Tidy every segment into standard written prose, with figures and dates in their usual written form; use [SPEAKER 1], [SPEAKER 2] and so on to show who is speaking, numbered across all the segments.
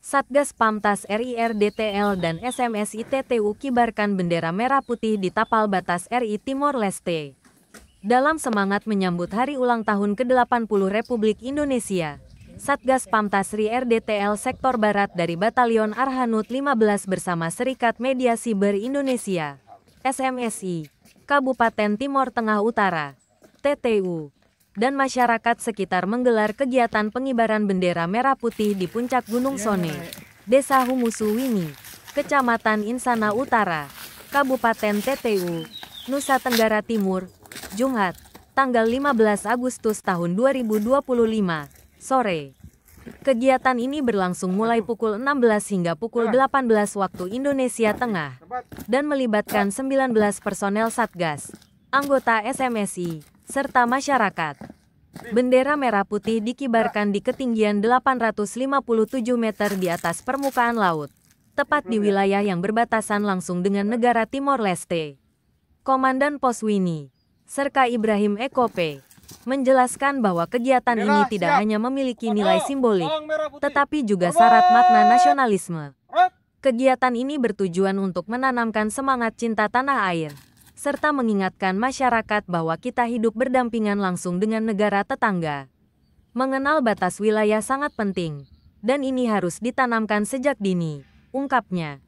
[SPEAKER 1] Satgas Pamtas RI-RDTL dan SMSI TTU kibarkan bendera merah putih di tapal batas RI Timor Leste. Dalam semangat menyambut hari ulang tahun ke-80 Republik Indonesia, Satgas Pamtas RI-RDTL Sektor Barat dari Batalion Arhanud 15 bersama Serikat Media Siber Indonesia, SMSI, Kabupaten Timor Tengah Utara, TTU, dan masyarakat sekitar menggelar kegiatan pengibaran bendera merah putih di puncak Gunung Sone, Desa Humusu Wini, Kecamatan Insana Utara, Kabupaten TTU, Nusa Tenggara Timur, Jumat, tanggal 15 Agustus tahun 2025, sore. Kegiatan ini berlangsung mulai pukul 16 hingga pukul 18 waktu Indonesia Tengah, dan melibatkan 19 personel Satgas, anggota SMSI, serta masyarakat. Bendera merah putih dikibarkan di ketinggian 857 meter di atas permukaan laut, tepat di wilayah yang berbatasan langsung dengan negara Timor Leste. Komandan Pos Wini, Serka Ibrahim Ekope, menjelaskan bahwa kegiatan ini tidak hanya memiliki nilai simbolik, tetapi juga syarat makna nasionalisme. Kegiatan ini bertujuan untuk menanamkan semangat cinta tanah air, serta mengingatkan masyarakat bahwa kita hidup berdampingan langsung dengan negara tetangga. Mengenal batas wilayah sangat penting, dan ini harus ditanamkan sejak dini, ungkapnya.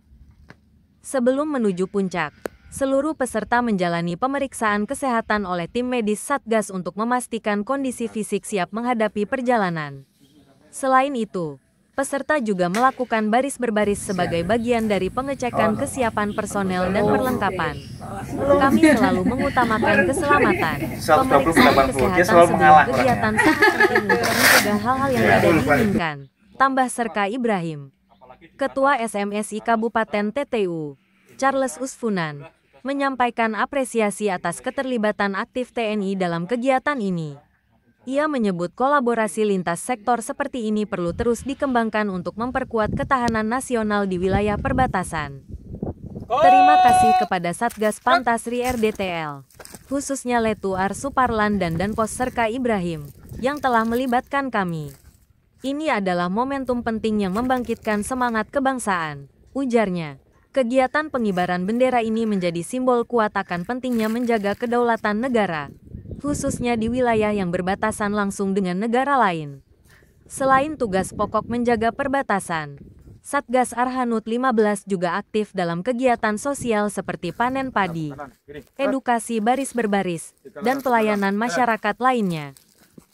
[SPEAKER 1] Sebelum menuju puncak, seluruh peserta menjalani pemeriksaan kesehatan oleh tim medis Satgas untuk memastikan kondisi fisik siap menghadapi perjalanan. Selain itu, peserta juga melakukan baris berbaris sebagai bagian dari pengecekan kesiapan personel dan perlengkapan. Kami selalu mengutamakan keselamatan. Pemeriksaan kesehatan sebelum kegiatan sangat penting untuk mencegah hal-hal yang tidak diinginkan, tambah Serka Ibrahim. Ketua SMSI Kabupaten TTU, Charles Usfunan, menyampaikan apresiasi atas keterlibatan aktif TNI dalam kegiatan ini. Ia menyebut kolaborasi lintas sektor seperti ini perlu terus dikembangkan untuk memperkuat ketahanan nasional di wilayah perbatasan. Terima kasih kepada Satgas Pamtas RI-RDTL, khususnya Letu Ar Suparlan dan Danpos Serka Ibrahim, yang telah melibatkan kami. Ini adalah momentum penting yang membangkitkan semangat kebangsaan, ujarnya. Kegiatan pengibaran bendera ini menjadi simbol kuat akan pentingnya menjaga kedaulatan negara, khususnya di wilayah yang berbatasan langsung dengan negara lain. Selain tugas pokok menjaga perbatasan, Satgas Arhanud 15 juga aktif dalam kegiatan sosial seperti panen padi, edukasi baris berbaris, dan pelayanan masyarakat lainnya.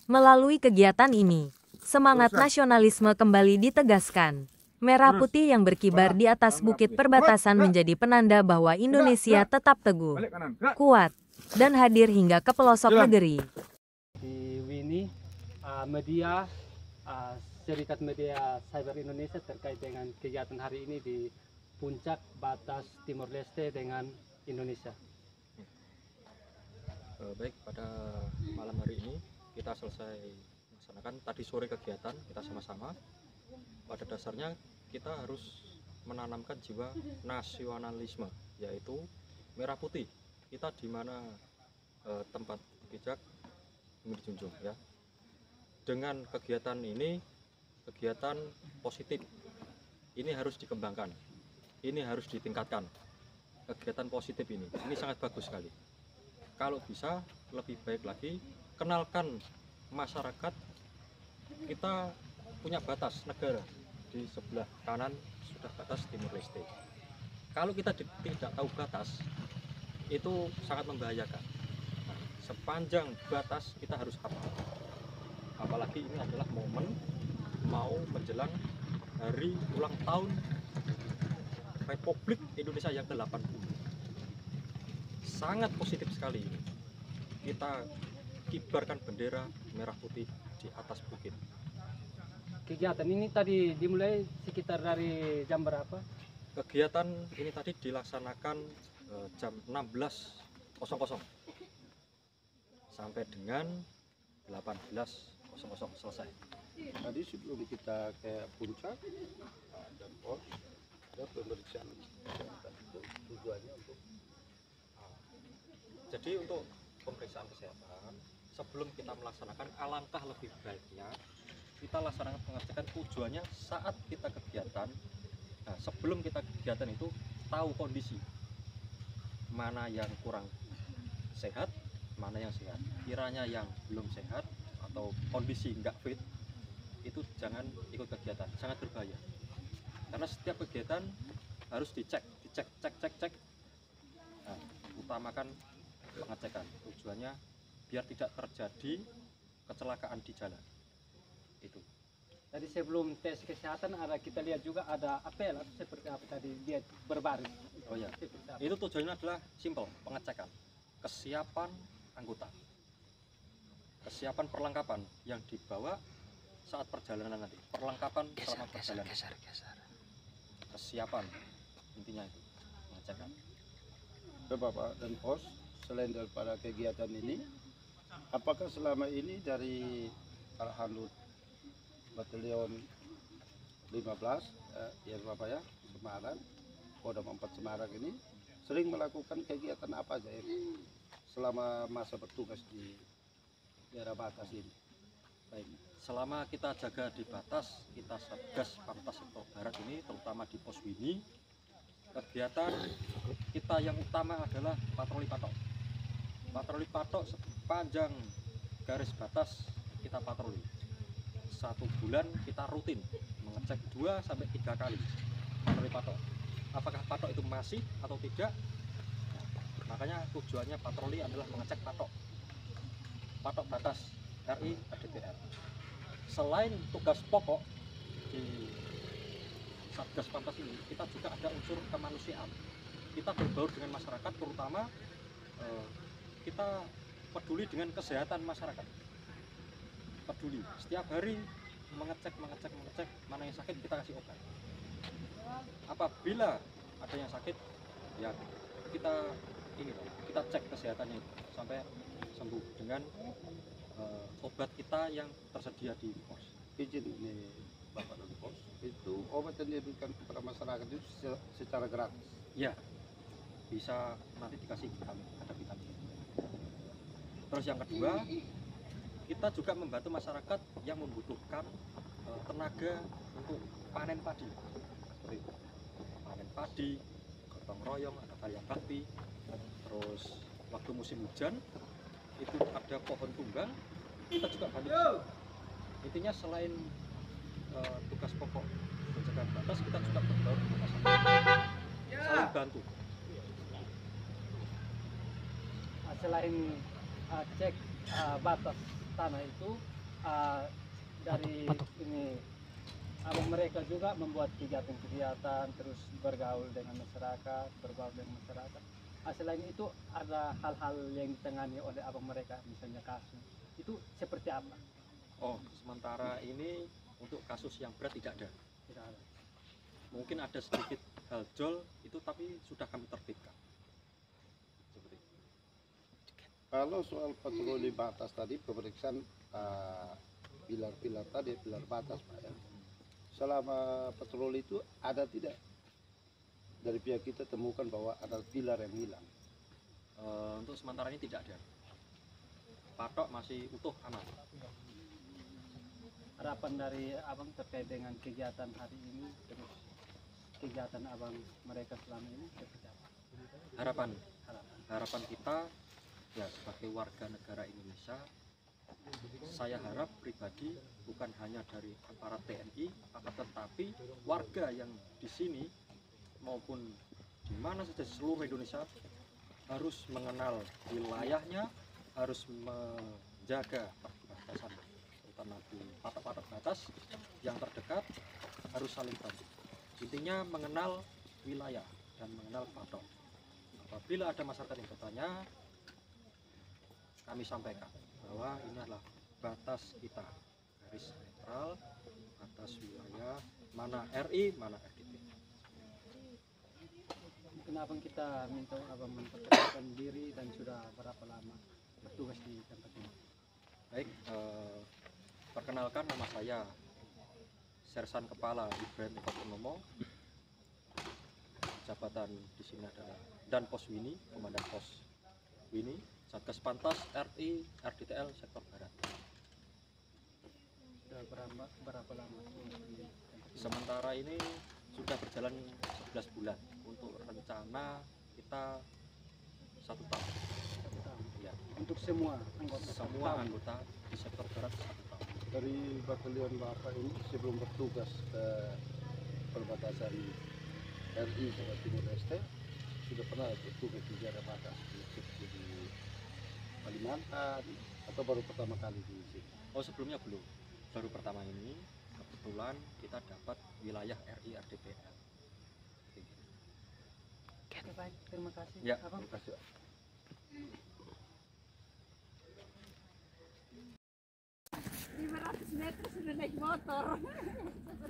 [SPEAKER 1] Melalui kegiatan ini, semangat nasionalisme kembali ditegaskan. Merah putih yang berkibar di atas bukit perbatasan menjadi penanda bahwa Indonesia tetap teguh, kuat, dan hadir hingga ke pelosok negeri.
[SPEAKER 2] Di Wini, media, Serikat Media Cyber Indonesia terkait dengan kegiatan hari ini di puncak batas Timor Leste dengan Indonesia.
[SPEAKER 3] Baik, pada malam hari ini kita selesai melaksanakan tadi sore kegiatan kita sama-sama. Pada dasarnya kita harus menanamkan jiwa nasionalisme, yaitu merah putih. Kita di mana tempat pijak ingin dijunjung, ya. Dengan kegiatan ini, kegiatan positif ini harus dikembangkan, ini harus ditingkatkan. Kegiatan positif ini sangat bagus sekali. Kalau bisa lebih baik lagi, kenalkan masyarakat kita punya batas negara di sebelah kanan sudah batas Timor Leste. Kalau kita tidak tahu batas, itu sangat membahayakan. Nah, sepanjang batas kita harus hafal. Apalagi ini adalah momen mau menjelang hari ulang tahun Republik Indonesia yang ke-80. Sangat positif sekali ini. Kita kibarkan bendera merah putih di atas bukit.
[SPEAKER 2] Kegiatan ini tadi dimulai sekitar dari jam berapa?
[SPEAKER 3] Kegiatan ini tadi dilaksanakan jam 16.00 sampai dengan 18.00 selesai.
[SPEAKER 4] Tadi sebelum kita ke puncak dan pos ada pemeriksaan kesehatan, itu tujuannya untuk
[SPEAKER 3] jadi untuk pemeriksaan kesehatan sebelum kita melaksanakan, alangkah lebih baiknya kita laksanakan pengecekan tujuannya saat kita kegiatan. Nah, sebelum kita kegiatan itu tahu kondisi mana yang kurang sehat, mana yang sehat. Kiranya yang belum sehat atau kondisi nggak fit, itu jangan ikut kegiatan, sangat berbahaya. Karena setiap kegiatan harus dicek. Nah, utamakan pengecekan. Tujuannya biar tidak terjadi kecelakaan di jalan. Itu.
[SPEAKER 2] Tadi sebelum tes kesehatan ada kita lihat juga ada apel atau seperti apa tadi dia berbaris.
[SPEAKER 3] Oh ya,
[SPEAKER 2] Seperti apa?
[SPEAKER 3] itu tujuannya adalah simpel, pengecekan kesiapan anggota, kesiapan perlengkapan yang dibawa saat perjalanan nanti, perlengkapan selama perjalanan, kesiapan, intinya itu pengecekan.
[SPEAKER 4] Bapak dan Pos, selain daripada kegiatan ini, apakah selama ini dari Arhanut Batalion 15 ya Bapak ya, Semarang, Kodam 4 Semarang ini sering melakukan kegiatan apa aja ya, selama masa bertugas di daerah batas ini?
[SPEAKER 3] Baik, selama kita jaga di batas, kita Satgas Pamtas Sektor Barat ini, terutama di Pos Wini, kegiatan kita yang utama adalah patroli patok. Patroli patok sepanjang garis batas kita patroli. 1 bulan kita rutin mengecek 2 sampai 3 kali patroli patok. Apakah patok itu masih atau tidak? Nah, makanya tujuannya patroli adalah mengecek patok batas RI RDTL. Selain tugas pokok di Satgas Pamtas ini, kita juga ada unsur kemanusiaan. Kita berbaur dengan masyarakat, terutama kita peduli dengan kesehatan masyarakat. Peduli setiap hari mengecek mana yang sakit kita kasih obat. Apabila ada yang sakit, ya kita cek kesehatannya sampai sembuh dengan obat kita yang tersedia di pos.
[SPEAKER 4] Izin ini Bapak dan Pos, itu obat yang diberikan kepada masyarakat itu secara gratis.
[SPEAKER 3] Ya, bisa nanti dikasih vitamin, ada vitamin. Terus yang kedua, kita juga membantu masyarakat yang membutuhkan tenaga untuk panen padi. Seperti itu. Panen padi, gotong royong, ada karya bakti. Terus waktu musim hujan itu ada pohon tumbang, kita juga bantu. Intinya selain tugas pokok pencegahan batas, kita juga berbaur dengan masyarakat, saling bantu.
[SPEAKER 2] Selain cek batas tanah itu dari ini mereka juga membuat kegiatan-kegiatan, terus bergaul dengan masyarakat, selain itu ada hal-hal yang ditangani oleh abang mereka, misalnya kasus itu seperti apa?
[SPEAKER 3] Oh, sementara ini untuk kasus yang berat tidak ada.
[SPEAKER 2] Tidak ada.
[SPEAKER 3] Mungkin ada sedikit hal jol itu, tapi sudah kami terbitkan. Seperti itu.
[SPEAKER 4] Kalau soal patroli batas tadi, pemeriksaan pilar-pilar tadi, pilar batas Pak ya. Selama patroli itu ada tidak dari pihak kita temukan bahwa ada pilar yang hilang?
[SPEAKER 3] Untuk sementara ini tidak ada. Patok masih utuh, aman.
[SPEAKER 2] Harapan dari abang terkait dengan kegiatan hari ini, terus kegiatan abang mereka selama ini seperti apa?
[SPEAKER 3] Harapan kita ya sebagai warga negara Indonesia, saya harap pribadi bukan hanya dari aparat TNI, tetapi warga yang di sini maupun di mana saja seluruh Indonesia harus mengenal wilayahnya, harus menjaga perbatasan, terutama di patok-patok batas yang terdekat, harus saling bantu. Intinya mengenal wilayah dan mengenal patok. Apabila ada masyarakat yang bertanya, kami sampaikan bahwa ini adalah batas kita, garis netral, batas wilayah, mana RI, mana RDT.
[SPEAKER 2] Kenapa kita minta abang memperkenalkan diri dan sudah berapa lama bertugas di tempat ini?
[SPEAKER 3] Baik, perkenalkan, nama saya Sersan Kepala Ibrahim Eko Purnomo. Jabatan di sini adalah Dan Pos Wini, Komandan Pos Wini, Satgas Pantas RI RDTL Sektor Barat.
[SPEAKER 2] Sudah berapa lama?
[SPEAKER 3] Sementara ini sudah berjalan 11 bulan. Untuk rencana kita 1 tahun. Ya.
[SPEAKER 2] Untuk semua anggota?
[SPEAKER 3] Semua anggota di sektor barat 1 tahun.
[SPEAKER 4] Dari batalion Bapak ini sebelum bertugas ke perbatasan RI sama Timor Leste sudah pernah bertugas di daerah batas seperti di Kalimantan atau baru pertama kali di sini?
[SPEAKER 3] Oh, sebelumnya belum. Baru pertama ini kebetulan kita dapat wilayah RI RDTL.
[SPEAKER 2] Oke, baik, terima kasih.
[SPEAKER 3] Ya,
[SPEAKER 2] Abang.
[SPEAKER 4] Terima kasih.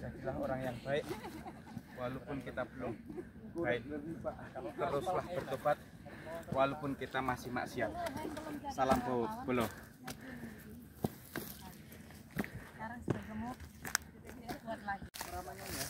[SPEAKER 5] Jadilah orang yang baik, walaupun kita belum baik, teruslah bertobat, walaupun kita masih maksiat. Salam bolo.
[SPEAKER 1] Sekarang sudah gemuk, kuat lagi.
[SPEAKER 5] Namanya ya.